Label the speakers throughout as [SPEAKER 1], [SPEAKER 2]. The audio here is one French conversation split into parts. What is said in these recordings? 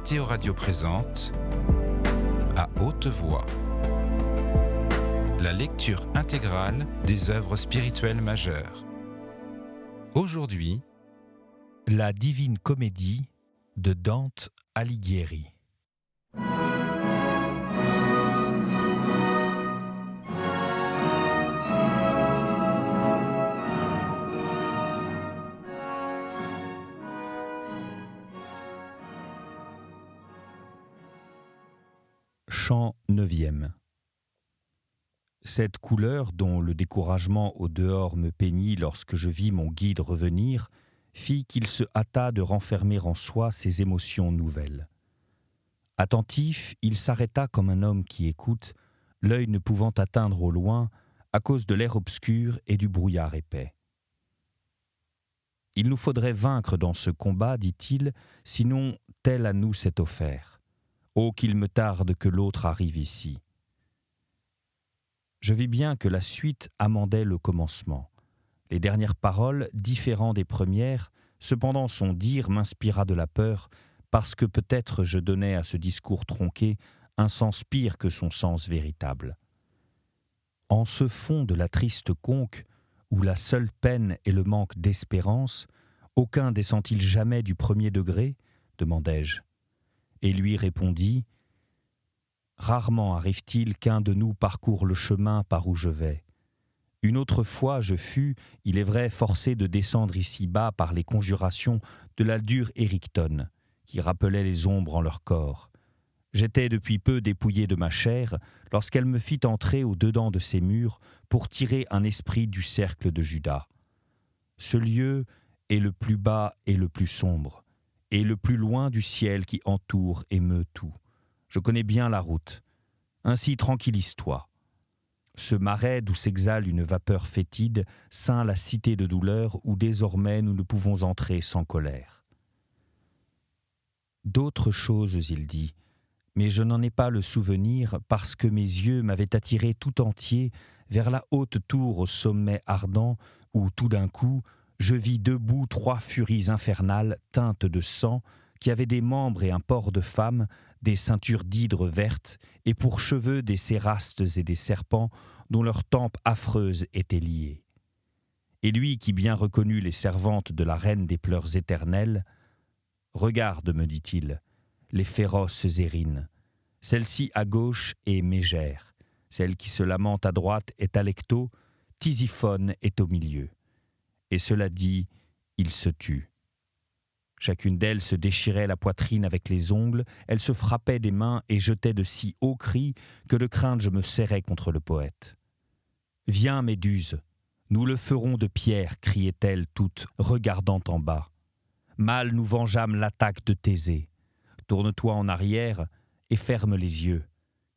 [SPEAKER 1] Mathéo Radio présente À haute voix la lecture intégrale des œuvres spirituelles majeures. Aujourd'hui,
[SPEAKER 2] La Divine Comédie de Dante Alighieri. Chant 9e. Cette couleur dont le découragement au dehors me peignit lorsque je vis mon guide revenir, fit qu'il se hâta de renfermer en soi ses émotions nouvelles. Attentif, il s'arrêta comme un homme qui écoute, l'œil ne pouvant atteindre au loin à cause de l'air obscur et du brouillard épais. « Il nous faudrait vaincre dans ce combat, dit-il, sinon tel à nous s'est offert. Oh, qu'il me tarde que l'autre arrive ici. » Je vis bien que la suite amendait le commencement. Les dernières paroles, différentes des premières, cependant son dire m'inspira de la peur, parce que peut-être je donnais à ce discours tronqué un sens pire que son sens véritable. En ce fond de la triste conque, où la seule peine est le manque d'espérance, aucun descend-il jamais du premier degré ? Demandai-je. Et lui répondit « Rarement arrive-t-il qu'un de nous parcourt le chemin par où je vais. Une autre fois je fus, il est vrai, forcé de descendre ici-bas par les conjurations de la dure Érictonne, qui rappelait les ombres en leur corps. J'étais depuis peu dépouillé de ma chair, lorsqu'elle me fit entrer au-dedans de ces murs pour tirer un esprit du cercle de Judas. Ce lieu est le plus bas et le plus sombre, et le plus loin du ciel qui entoure et meut tout. Je connais bien la route. Ainsi tranquillise-toi. Ce marais d'où s'exhale une vapeur fétide ceint la cité de douleur où désormais nous ne pouvons entrer sans colère. » D'autres choses, il dit, mais je n'en ai pas le souvenir parce que mes yeux m'avaient attiré tout entier vers la haute tour au sommet ardent où tout d'un coup je vis debout 3 furies infernales teintes de sang qui avaient des membres et un port de femme, des ceintures d'hydre vertes, et pour cheveux des cérastes et des serpents dont leurs tempes affreuses étaient liées. Et lui qui bien reconnut les servantes de la reine des pleurs éternels, « Regarde, me dit-il, les féroces érines. Celle-ci à gauche est Mégère, celle qui se lamente à droite est Alecto, Tisiphone est au milieu. » Et cela dit, il se tut. Chacune d'elles se déchirait la poitrine avec les ongles, elle se frappait des mains et jetait de si hauts cris que de crainte je me serrais contre le poète. « Viens, Méduse, nous le ferons de pierre, criait-elle toute, regardant en bas. Mal nous vengeâmes l'attaque de Thésée. Tourne-toi en arrière et ferme les yeux,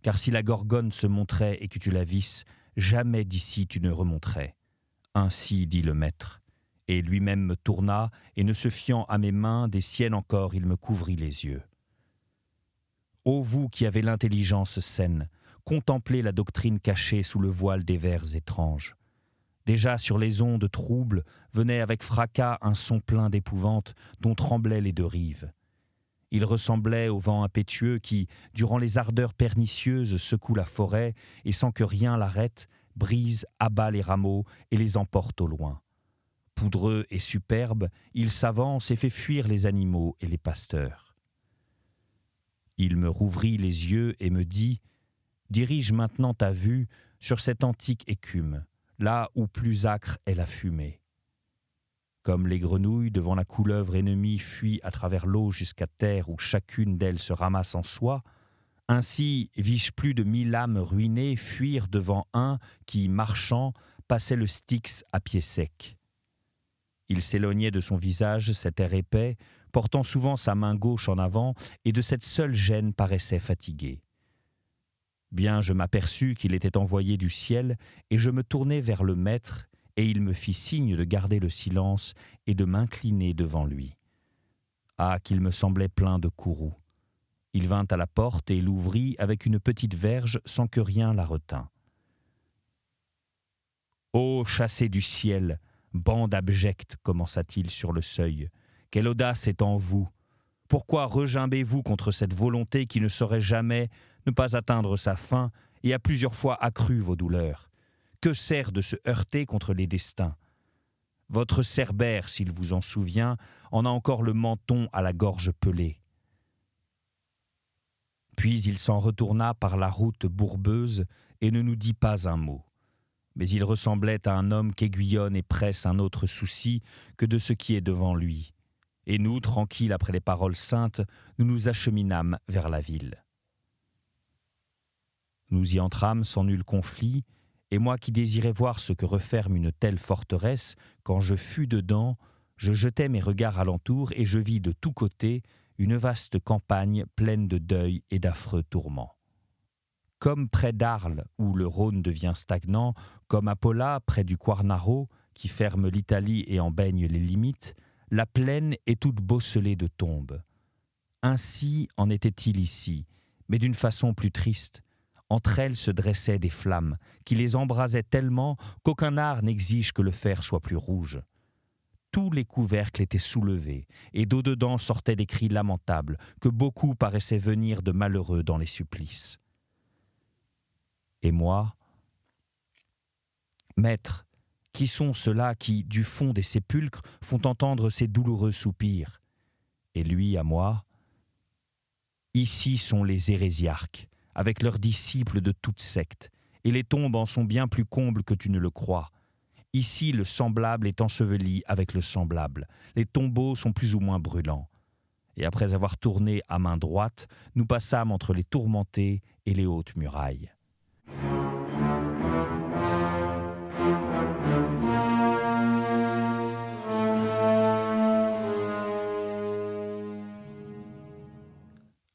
[SPEAKER 2] car si la Gorgone se montrait et que tu la visses, jamais d'ici tu ne remonterais. Ainsi dit le maître. Et lui-même me tourna, et ne se fiant à mes mains, des siennes encore, il me couvrit les yeux. Ô vous qui avez l'intelligence saine, contemplez la doctrine cachée sous le voile des vers étranges. Déjà sur les ondes troubles venait avec fracas un son plein d'épouvante dont tremblaient les 2 rives. Il ressemblait au vent impétueux qui, durant les ardeurs pernicieuses, secoue la forêt et sans que rien l'arrête, brise, abat les rameaux et les emporte au loin. Poudreux et superbe, il s'avance et fait fuir les animaux et les pasteurs. Il me rouvrit les yeux et me dit « Dirige maintenant ta vue sur cette antique écume, là où plus âcre est la fumée. » Comme les grenouilles devant la couleuvre ennemie fuient à travers l'eau jusqu'à terre où chacune d'elles se ramasse en soi, ainsi vis-je plus de 1000 âmes ruinées fuir devant un qui, marchant, passait le Styx à pied sec. Il s'éloignait de son visage cet air épais, portant souvent sa main gauche en avant, et de cette seule gêne paraissait fatigué. Bien je m'aperçus qu'il était envoyé du ciel, et je me tournai vers le maître, et il me fit signe de garder le silence et de m'incliner devant lui. Ah, qu'il me semblait plein de courroux. Il vint à la porte et l'ouvrit avec une petite verge sans que rien la retint. « Ô chassé du ciel ! Bande abjecte, commença-t-il sur le seuil, quelle audace est en vous! Pourquoi regimbez-vous contre cette volonté qui ne saurait jamais ne pas atteindre sa fin et a plusieurs fois accru vos douleurs? Que sert de se heurter contre les destins? Votre Cerbère, s'il vous en souvient, en a encore le menton à la gorge pelée. » Puis il s'en retourna par la route bourbeuse et ne nous dit pas un mot. Mais il ressemblait à un homme qu'aiguillonne et presse un autre souci que de ce qui est devant lui. Et nous, tranquilles après les paroles saintes, nous nous acheminâmes vers la ville. Nous y entrâmes sans nul conflit, et moi qui désirais voir ce que referme une telle forteresse, quand je fus dedans, je jetai mes regards alentour et je vis de tous côtés une vaste campagne pleine de deuil et d'affreux tourments. Comme près d'Arles, où le Rhône devient stagnant, comme à Pola, près du Quarnaro, qui ferme l'Italie et en baigne les limites, la plaine est toute bosselée de tombes. Ainsi en était-il ici, mais d'une façon plus triste. Entre elles se dressaient des flammes, qui les embrasaient tellement qu'aucun art n'exige que le fer soit plus rouge. Tous les couvercles étaient soulevés, et d'au-dedans sortaient des cris lamentables, que beaucoup paraissaient venir de malheureux dans les supplices. Et moi, Maître, qui sont ceux-là qui, du fond des sépulcres, font entendre ces douloureux soupirs? Et lui à moi, ici sont les hérésiarques, avec leurs disciples de toutes sectes, et les tombes en sont bien plus combles que tu ne le crois. Ici, le semblable est enseveli avec le semblable. Les tombeaux sont plus ou moins brûlants. Et après avoir tourné à main droite, nous passâmes entre les tourmentés et les hautes murailles.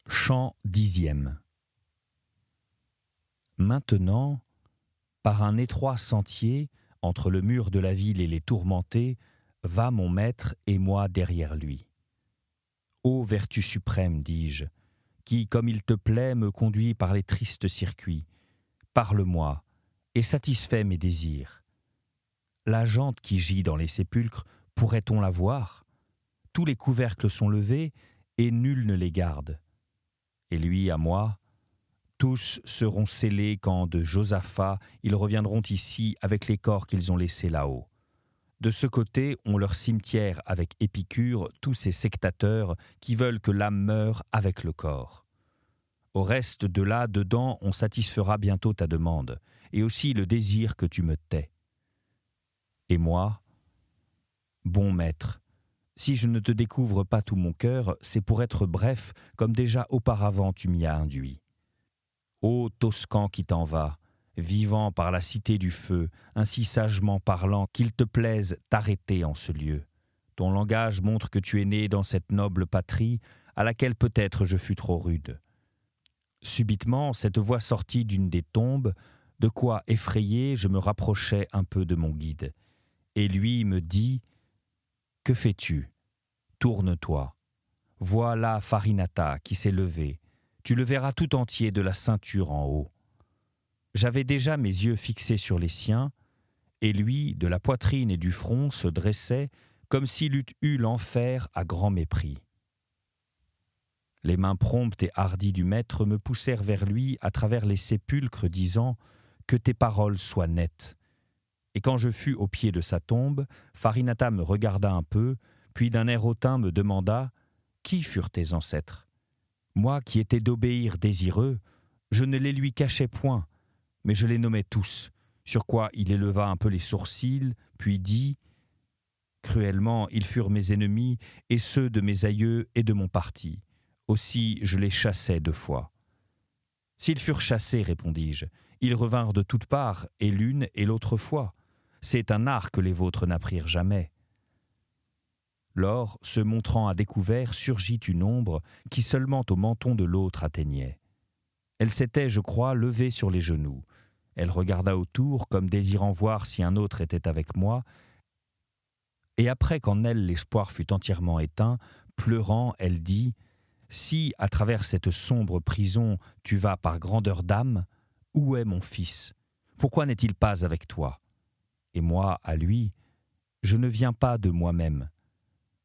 [SPEAKER 2] Chant 10e. Maintenant, par un étroit sentier, entre le mur de la ville et les tourmentés, va mon maître et moi derrière lui. Ô vertu suprême, dis-je, qui, comme il te plaît, me conduit par les tristes circuits, parle-moi et satisfais mes désirs. La gente qui gît dans les sépulcres, pourrait-on la voir? Tous les couvercles sont levés et nul ne les garde. Et lui à moi, tous seront scellés quand de Josaphat ils reviendront ici avec les corps qu'ils ont laissés là-haut. De ce côté ont leur cimetière avec Épicure tous ces sectateurs qui veulent que l'âme meure avec le corps. Au reste de là, dedans, on satisfera bientôt ta demande, et aussi le désir que tu me tais. Et moi, bon maître, si je ne te découvre pas tout mon cœur, c'est pour être bref, comme déjà auparavant tu m'y as induit. Ô Toscan qui t'en vas, vivant par la cité du feu, ainsi sagement parlant qu'il te plaise t'arrêter en ce lieu. Ton langage montre que tu es né dans cette noble patrie, à laquelle peut-être je fus trop rude. Subitement, cette voix sortit d'une des tombes, de quoi effrayé je me rapprochai un peu de mon guide. Et lui me dit « Que fais-tu? Tourne-toi. Vois là Farinata qui s'est levé. Tu le verras tout entier de la ceinture en haut. » J'avais déjà mes yeux fixés sur les siens, et lui, de la poitrine et du front, se dressait comme s'il eût eu l'enfer à grand mépris. Les mains promptes et hardies du maître me poussèrent vers lui à travers les sépulcres, disant « Que tes paroles soient nettes. » Et quand je fus au pied de sa tombe, Farinata me regarda un peu, puis d'un air hautain me demanda « Qui furent tes ancêtres ?» Moi qui étais d'obéir désireux, je ne les lui cachais point, mais je les nommais tous, sur quoi il éleva un peu les sourcils, puis dit « Cruellement, ils furent mes ennemis, et ceux de mes aïeux et de mon parti. Aussi je les chassai 2 fois. » « S'ils furent chassés, répondis-je, ils revinrent de toutes parts, et l'une et l'autre fois. C'est un art que les vôtres n'apprirent jamais. » Lors, se montrant à découvert, surgit une ombre qui seulement au menton de l'autre atteignait. Elle s'était, je crois, levée sur les genoux. Elle regarda autour, comme désirant voir si un autre était avec moi, et après qu'en elle l'espoir fut entièrement éteint, pleurant, elle dit « Si, à travers cette sombre prison, tu vas par grandeur d'âme, où est mon fils? Pourquoi n'est-il pas avec toi? Et moi, à lui, je ne viens pas de moi-même.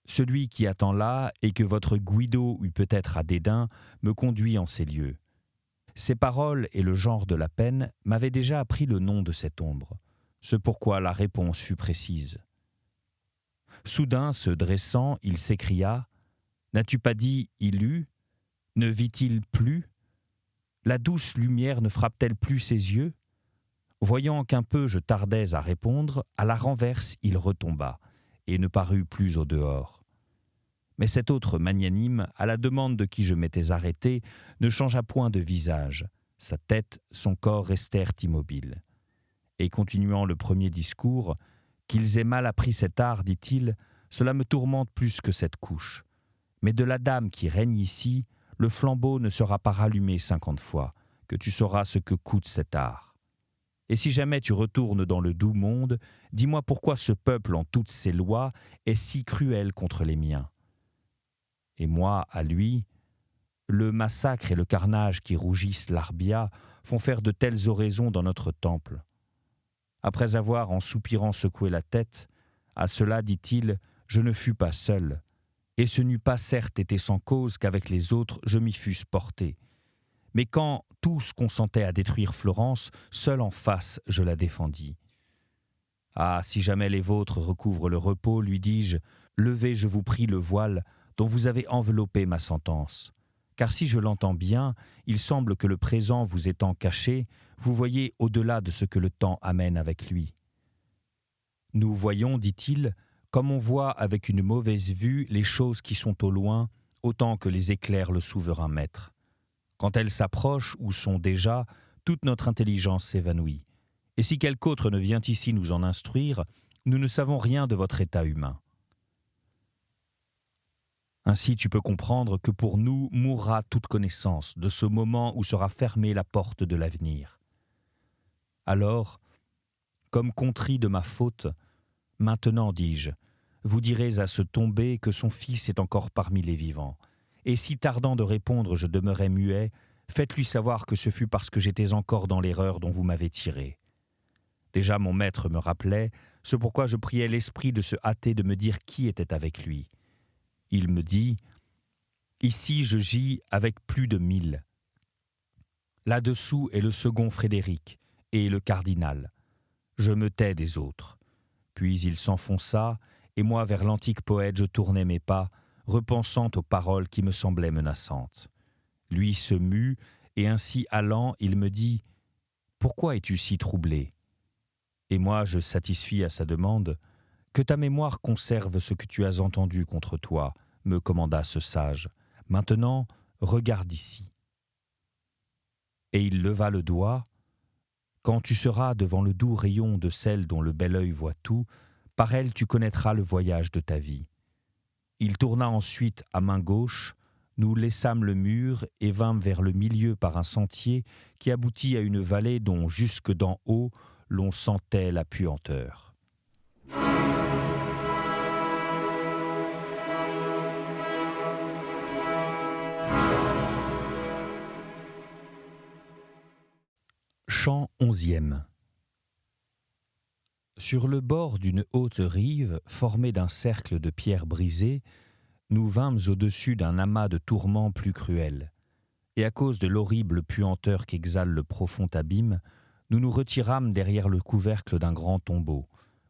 [SPEAKER 2] Celui qui attend là et que votre Guido eut peut-être à dédain me conduit en ces lieux. Ces paroles et le genre de la peine m'avaient déjà appris le nom de cette ombre, ce pourquoi la réponse fut précise. Soudain, se dressant, il s'écria « N'as-tu pas dit « il eut » Ne vit-il plus ? La douce lumière ne frappe-t-elle plus ses yeux ?» Voyant qu'un peu je tardais à répondre, à la renverse il retomba, et ne parut plus au dehors. Mais cet autre magnanime, à la demande de qui je m'étais arrêté, ne changea point de visage. Sa tête, son corps restèrent immobiles. Et continuant le premier discours, « Qu'ils aient mal appris cet art, dit-il, cela me tourmente plus que cette couche. Mais de la dame qui règne ici, le flambeau ne sera pas rallumé 50 fois, que tu sauras ce que coûte cet art. Et si jamais tu retournes dans le doux monde, dis-moi pourquoi ce peuple en toutes ses lois est si cruel contre les miens. Et moi, à lui, le massacre et le carnage qui rougissent l'Arbia font faire de telles oraisons dans notre temple. Après avoir en soupirant secoué la tête, à cela, dit-il, je ne fus pas seul. Et ce n'eût pas certes été sans cause qu'avec les autres je m'y fusse porté. Mais quand tous consentaient à détruire Florence, seul en face je la défendis. Ah, si jamais les vôtres recouvrent le repos, lui dis-je, levez, je vous prie, le voile dont vous avez enveloppé ma sentence. Car si je l'entends bien, il semble que le présent vous étant caché, vous voyez au-delà de ce que le temps amène avec lui. Nous voyons, dit-il, comme on voit avec une mauvaise vue les choses qui sont au loin, autant que les éclaire le souverain maître. Quand elles s'approchent ou sont déjà, toute notre intelligence s'évanouit. Et si quelque autre ne vient ici nous en instruire, nous ne savons rien de votre état humain. Ainsi tu peux comprendre que pour nous mourra toute connaissance de ce moment où sera fermée la porte de l'avenir. Alors, comme contrit de ma faute, maintenant, dis-je, vous direz à ce tombé que son fils est encore parmi les vivants. Et si tardant de répondre je demeurais muet, faites-lui savoir que ce fut parce que j'étais encore dans l'erreur dont vous m'avez tiré. Déjà mon maître me rappelait, ce pourquoi je priais l'esprit de se hâter de me dire qui était avec lui. Il me dit, « Ici je gis avec plus de 1000. Là-dessous est le second Frédéric et le cardinal. Je me tais des autres. » Puis il s'enfonça, et moi vers l'antique poète je tournais mes pas, repensant aux paroles qui me semblaient menaçantes. Lui se mut, et ainsi allant, il me dit « Pourquoi es-tu si troublé ?» Et moi je satisfis à sa demande « Que ta mémoire conserve ce que tu as entendu contre toi », me commanda ce sage. « Maintenant, regarde ici. » Et il leva le doigt. Quand tu seras devant le doux rayon de celle dont le bel œil voit tout, par elle tu connaîtras le voyage de ta vie. Il tourna ensuite à main gauche, nous laissâmes le mur et vînmes vers le milieu par un sentier qui aboutit à une vallée dont jusque d'en haut l'on sentait la puanteur. Chant 11e. Sur le bord d'une haute rive, formée d'un cercle de pierres brisées, nous vînmes au-dessus d'un amas de tourments plus cruels. Et à cause de l'horrible puanteur qu'exhale le profond abîme, nous nous retirâmes derrière le couvercle d'un grand tombeau,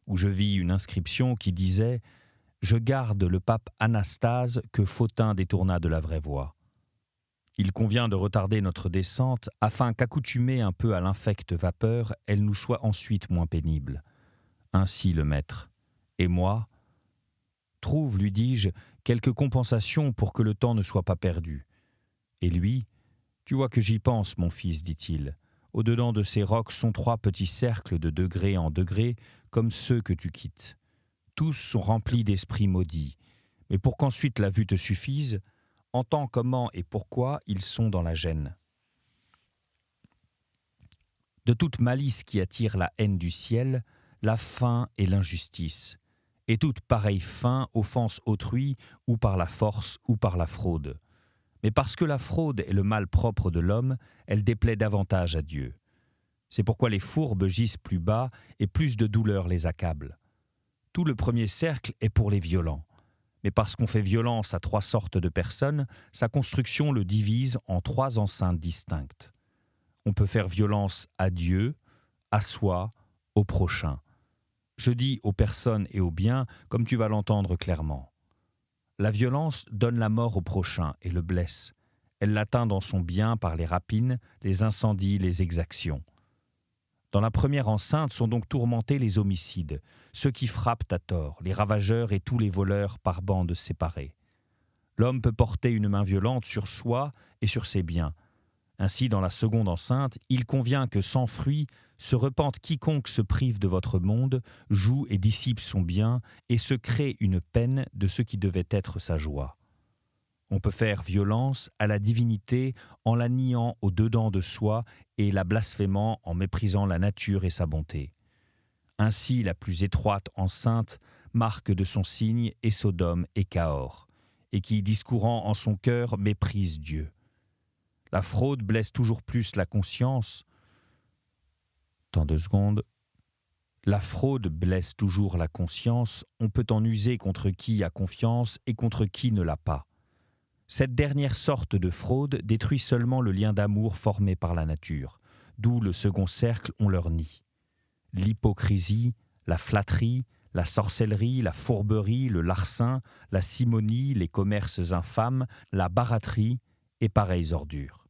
[SPEAKER 2] où je vis une inscription qui disait « Je garde le pape Anastase que Fautin détourna de la vraie voie. » Il convient de retarder notre descente afin qu'accoutumée un peu à l'infecte vapeur, elle nous soit ensuite moins pénible. Ainsi le maître. Et moi, trouve, lui dis-je, quelque compensation pour que le temps ne soit pas perdu. Et lui, tu vois que j'y pense, mon fils, dit-il. Au-dedans de ces rocs sont 3 petits cercles de degré en degré, comme ceux que tu quittes. Tous sont remplis d'esprits maudits. Mais pour qu'ensuite la vue te suffise, entends comment et pourquoi ils sont dans la gêne. De toute malice qui attire la haine du ciel, la faim et l'injustice, et toute pareille faim offense autrui ou par la force ou par la fraude. Mais parce que la fraude est le mal propre de l'homme, elle déplaît davantage à Dieu. C'est pourquoi les fourbes gisent plus bas et plus de douleur les accable. Tout le premier cercle est pour les violents. mais parce qu'on fait violence à 3 sortes de personnes, sa construction le divise en 3 enceintes distinctes. On peut faire violence à Dieu, à soi, au prochain. Je dis aux personnes et aux biens comme tu vas l'entendre clairement. La violence donne la mort au prochain et le blesse. Elle l'atteint dans son bien par les rapines, les incendies, les exactions. Dans la première enceinte sont donc tourmentés les homicides, ceux qui frappent à tort, les ravageurs et tous les voleurs par bandes séparées. L'homme peut porter une main violente sur soi et sur ses biens. Ainsi, dans la seconde enceinte, il convient que sans fruit se repente quiconque se prive de votre monde, joue et dissipe son bien, et se crée une peine de ce qui devait être sa joie. On peut faire violence à la divinité en la niant au-dedans de soi et la blasphémant en méprisant la nature et sa bonté. Ainsi, la plus étroite enceinte marque de son signe et Sodome et Cahors, et qui, discourant en son cœur, méprise Dieu. La fraude blesse toujours plus la conscience. Dans 2 secondes. La fraude blesse toujours la conscience, on peut en user contre qui a confiance et contre qui ne l'a pas. Cette dernière sorte de fraude détruit seulement le lien d'amour formé par la nature, d'où le second cercle on leur nie. L'hypocrisie, la flatterie, la sorcellerie, la fourberie, le larcin, la simonie, les commerces infâmes, la baraterie et pareilles ordures.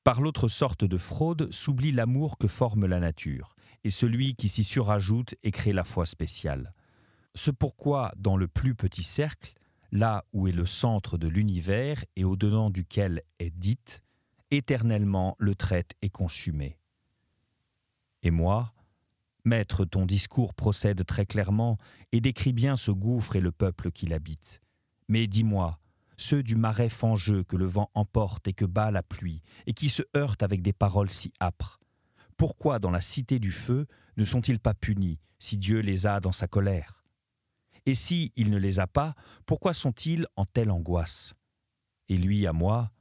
[SPEAKER 2] Par l'autre sorte de fraude s'oublie l'amour que forme la nature, et celui qui s'y surajoute et crée la foi spéciale. C'est pourquoi, dans le plus petit cercle, là où est le centre de l'univers et au-dedans duquel est dite, éternellement le traite est consumé. Et moi, maître, ton discours procède très clairement et décrit bien ce gouffre et le peuple qui l'habite. Mais dis-moi, ceux du marais fangeux que le vent emporte et que bat la pluie, et qui se heurtent avec des paroles si âpres, pourquoi dans la cité du feu ne sont-ils pas punis, si Dieu les a dans sa colère ? Et si il ne les a pas, pourquoi sont-ils en telle angoisse ? Et lui à moi,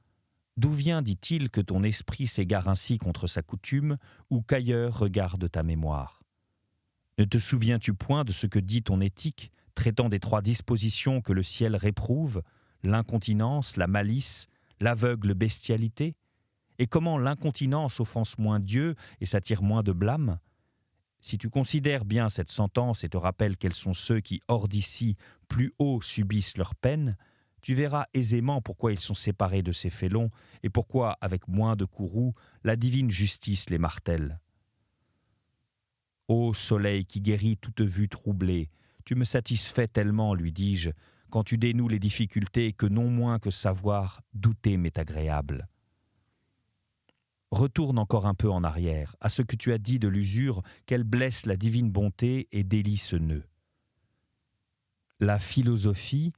[SPEAKER 2] d'où vient, dit-il, que ton esprit s'égare ainsi contre sa coutume, ou qu'ailleurs regarde ta mémoire ? Ne te souviens-tu point de ce que dit ton éthique, traitant des 3 dispositions que le ciel réprouve, l'incontinence, la malice, l'aveugle bestialité ? Et comment l'incontinence offense moins Dieu et s'attire moins de blâme ? Si tu considères bien cette sentence et te rappelles quels sont ceux qui, hors d'ici, plus haut subissent leur peine, tu verras aisément pourquoi ils sont séparés de ces félons et pourquoi, avec moins de courroux, la divine justice les martèle. Ô soleil qui guérit toute vue troublée, tu me satisfais tellement, lui dis-je, quand tu dénoues les difficultés que non moins que savoir, douter m'est agréable. Retourne encore un peu en arrière, à ce que tu as dit de l'usure, qu'elle blesse la divine bonté et délie ce nœud. La philosophie,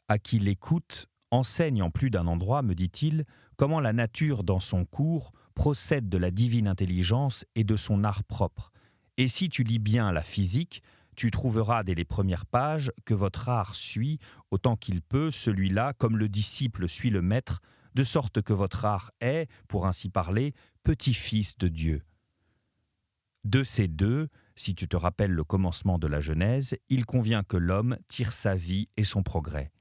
[SPEAKER 2] à qui l'écoute, enseigne en plus d'un endroit, me dit-il, comment la nature dans son cours procède de la divine intelligence et de son art propre. Et si tu lis bien la physique, tu trouveras dès les premières pages que votre art suit, autant qu'il peut, celui-là, comme le disciple suit le maître, de sorte que votre art est, pour ainsi parler, petit-fils de Dieu. De ces 2, si tu te rappelles le commencement de la Genèse, il convient que l'homme tire sa vie et son progrès.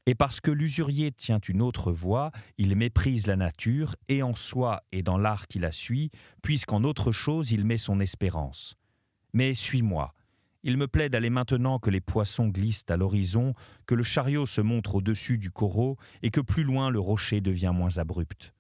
[SPEAKER 2] Et parce que l'usurier tient une autre voie, il méprise la nature, et en soi et dans l'art qui la suit, puisqu'en autre chose il met son espérance. Mais suis-moi. Il me plaît d'aller maintenant que les poissons glissent à l'horizon, que le chariot se montre au-dessus du coraux et que plus loin le rocher devient moins abrupt.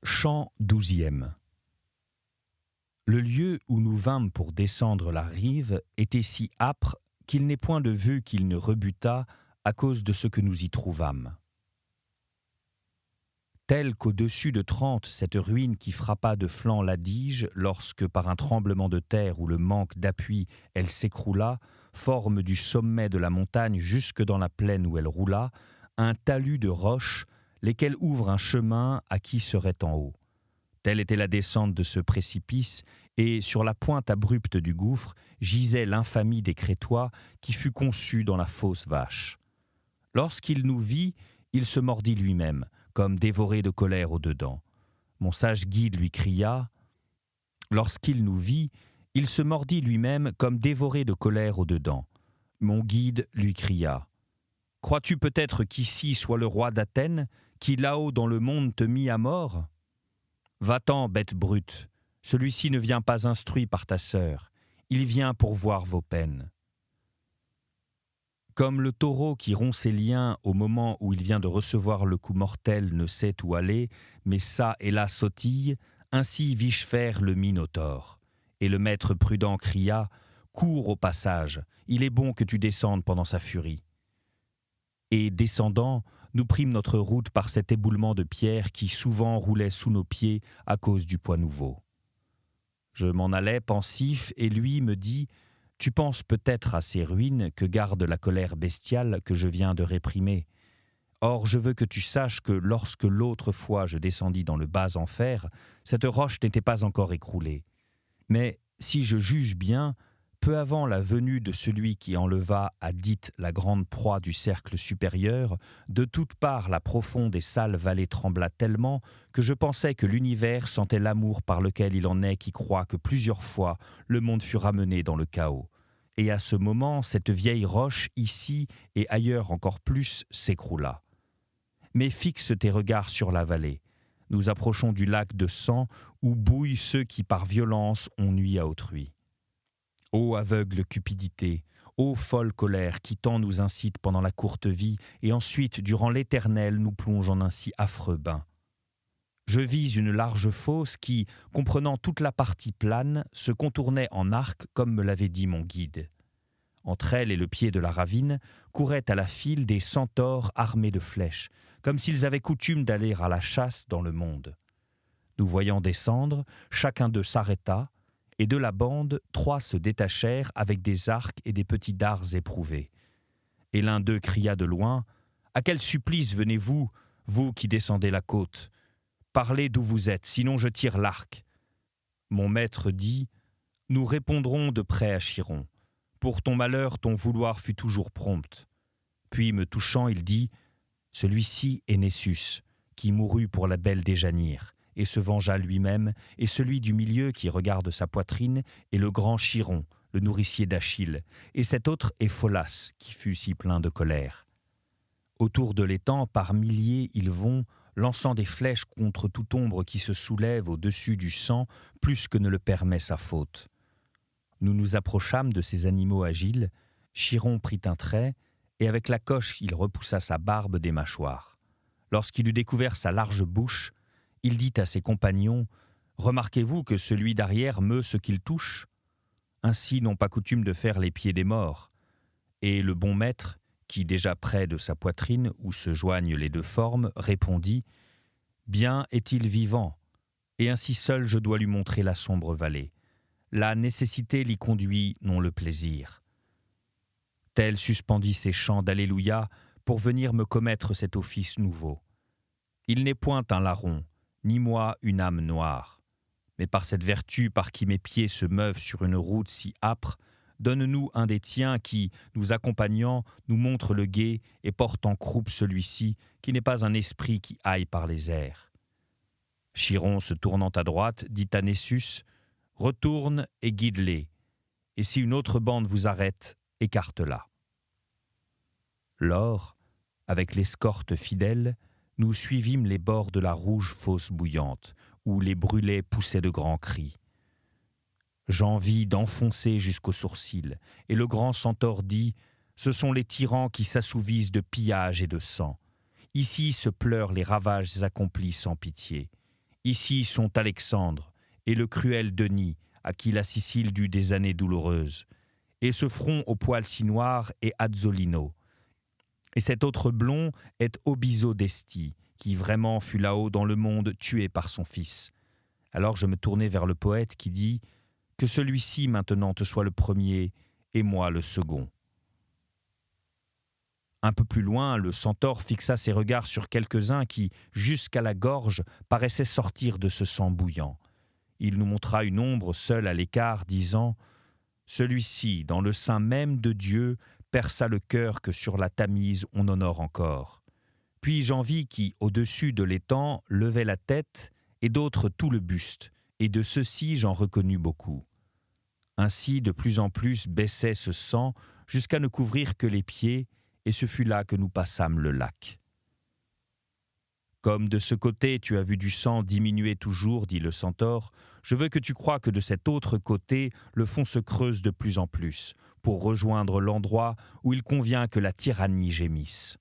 [SPEAKER 2] Chant 12e. Le lieu où nous vînmes pour descendre la rive était si âpre qu'il n'est point de vue qu'il ne rebutât à cause de ce que nous y trouvâmes. Telle qu'au-dessus de 30 cette ruine qui frappa de flanc l'Adige, lorsque par un tremblement de terre ou le manque d'appui elle s'écroula, forme du sommet de la montagne jusque dans la plaine où elle roula, un talus de roches, lesquelles ouvrent un chemin à qui serait en haut. Telle était la descente de ce précipice, et sur la pointe abrupte du gouffre gisait l'infamie des Crétois qui fut conçue dans la fausse vache. Lorsqu'il nous vit, il se mordit lui-même, comme dévoré de colère au-dedans. Mon sage guide lui cria. Lorsqu'il nous vit, il se mordit lui-même comme dévoré de colère au-dedans. Mon guide lui cria. Crois-tu peut-être qu'ici soit le roi d'Athènes, qui là-haut dans le monde te mit à mort ? Va-t'en, bête brute, celui-ci ne vient pas instruit par ta sœur, il vient pour voir vos peines. Comme le taureau qui rompt ses liens au moment où il vient de recevoir le coup mortel ne sait où aller, mais ça et là sautille, ainsi vis-je faire le Minotaure. Et le maître prudent cria « Cours au passage, il est bon que tu descendes pendant sa furie. » Et descendant, nous prîmes notre route par cet éboulement de pierre qui souvent roulait sous nos pieds à cause du poids nouveau. Je m'en allais pensif et lui me dit « Tu penses peut-être à ces ruines que garde la colère bestiale que je viens de réprimer. Or je veux que tu saches que lorsque l'autre fois je descendis dans le bas enfer, cette roche n'était pas encore écroulée. Mais si je juge bien, peu avant la venue de celui qui enleva à Dite la grande proie du cercle supérieur, de toutes parts la profonde et sale vallée trembla tellement que je pensais que l'univers sentait l'amour par lequel il en est qui croit que plusieurs fois le monde fut ramené dans le chaos. Et à ce moment, cette vieille roche, ici et ailleurs encore plus, s'écroula. Mais fixe tes regards sur la vallée. Nous approchons du lac de sang où bouillent ceux qui par violence ont nui à autrui. Ô aveugle cupidité, ô folle colère qui tant nous incite pendant la courte vie et ensuite, durant l'éternel, nous plonge en un si affreux bain. Je vis une large fosse qui, comprenant toute la partie plane, se contournait en arc comme me l'avait dit mon guide. Entre elle et le pied de la ravine couraient à la file des centaures armés de flèches, comme s'ils avaient coutume d'aller à la chasse dans le monde. Nous voyant descendre, chacun d'eux s'arrêta, et de la bande, 3 se détachèrent avec des arcs et des petits dards éprouvés. Et l'un d'eux cria de loin « À quel supplice venez-vous, vous qui descendez la côte ? Parlez d'où vous êtes, sinon je tire l'arc. » Mon maître dit « Nous répondrons de près à Chiron. Pour ton malheur, ton vouloir fut toujours prompt. » Puis, me touchant, il dit « Celui-ci est Nessus, qui mourut pour la belle Déjanire. » et se vengea lui-même, et celui du milieu qui regarde sa poitrine est le grand Chiron, le nourricier d'Achille, et cet autre est Pholas, qui fut si plein de colère. Autour de l'étang, par milliers, ils vont, lançant des flèches contre toute ombre qui se soulève au-dessus du sang, plus que ne le permet sa faute. Nous nous approchâmes de ces animaux agiles, Chiron prit un trait, et avec la coche il repoussa sa barbe des mâchoires. Lorsqu'il eut découvert sa large bouche, il dit à ses compagnons « Remarquez-vous que celui d'arrière meut ce qu'il touche ? Ainsi n'ont pas coutume de faire les pieds des morts. » Et le bon maître, qui déjà près de sa poitrine, où se joignent les 2 formes, répondit « Bien est-il vivant, et ainsi seul je dois lui montrer la sombre vallée. La nécessité l'y conduit, non le plaisir. » Tel suspendit ses chants d'Alléluia pour venir me commettre cet office nouveau. Il n'est point un larron, ni moi une âme noire. Mais par cette vertu par qui mes pieds se meuvent sur une route si âpre, donne-nous un des tiens qui, nous accompagnant, nous montre le gué et porte en croupe celui-ci, qui n'est pas un esprit qui aille par les airs. Chiron, se tournant à droite, dit à Nessus, « Retourne et guide-les, et si une autre bande vous arrête, écarte-la. » Lors, avec l'escorte fidèle, nous suivîmes les bords de la rouge fosse bouillante, où les brûlés poussaient de grands cris. J'envie d'enfoncer jusqu'aux sourcils, et le grand centaure dit « Ce sont les tyrans qui s'assouvissent de pillage et de sang. Ici se pleurent les ravages accomplis sans pitié. Ici sont Alexandre et le cruel Denis, à qui la Sicile dut des années douloureuses, et ce front au poil si noir est Azzolino. Et cet autre blond est Obiso d'Esti, qui vraiment fut là-haut dans le monde tué par son fils. » Alors je me tournai vers le poète qui dit « Que celui-ci maintenant te soit le premier, et moi le second. » Un peu plus loin, le centaure fixa ses regards sur quelques-uns qui, jusqu'à la gorge, paraissaient sortir de ce sang bouillant. il nous montra une ombre seule à l'écart, disant « Celui-ci, dans le sein même de Dieu, perça le cœur que sur la Tamise on honore encore. Puis j'en vis qui, au-dessus de l'étang, levaient la tête, et d'autres tout le buste, et de ceux-ci j'en reconnus beaucoup. Ainsi, de plus en plus baissait ce sang, jusqu'à ne couvrir que les pieds, et ce fut là que nous passâmes le lac. Comme de ce côté tu as vu du sang diminuer toujours, dit le centaure, je veux que tu croies que de cet autre côté, le fond se creuse de plus en plus, pour rejoindre l'endroit où il convient que la tyrannie gémisse.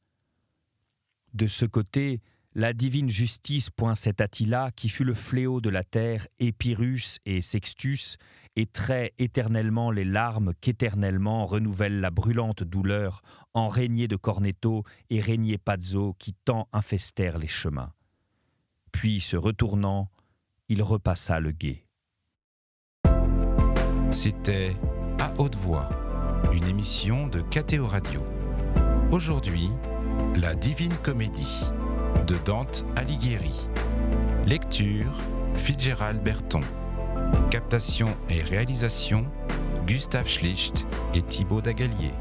[SPEAKER 2] De ce côté, la divine justice poinçait Attila, qui fut le fléau de la terre, et Pyrrhus et Sextus, et trait éternellement les larmes qu'éternellement renouvelle la brûlante douleur en régnier de Cornetto et régnier Pazzo qui tant infestèrent les chemins. Puis, se retournant, il repassa le gué.
[SPEAKER 1] C'était À haute voix, une émission de KTO Radio. Aujourd'hui, La Divine Comédie de Dante Alighieri. Lecture, Fitzgerald Berton. Captation et réalisation, Gustave Schlicht et Thibaut Dagalier.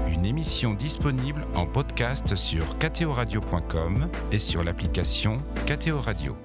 [SPEAKER 1] Une émission disponible en podcast sur ktoradio.com et sur l'application KTO Radio.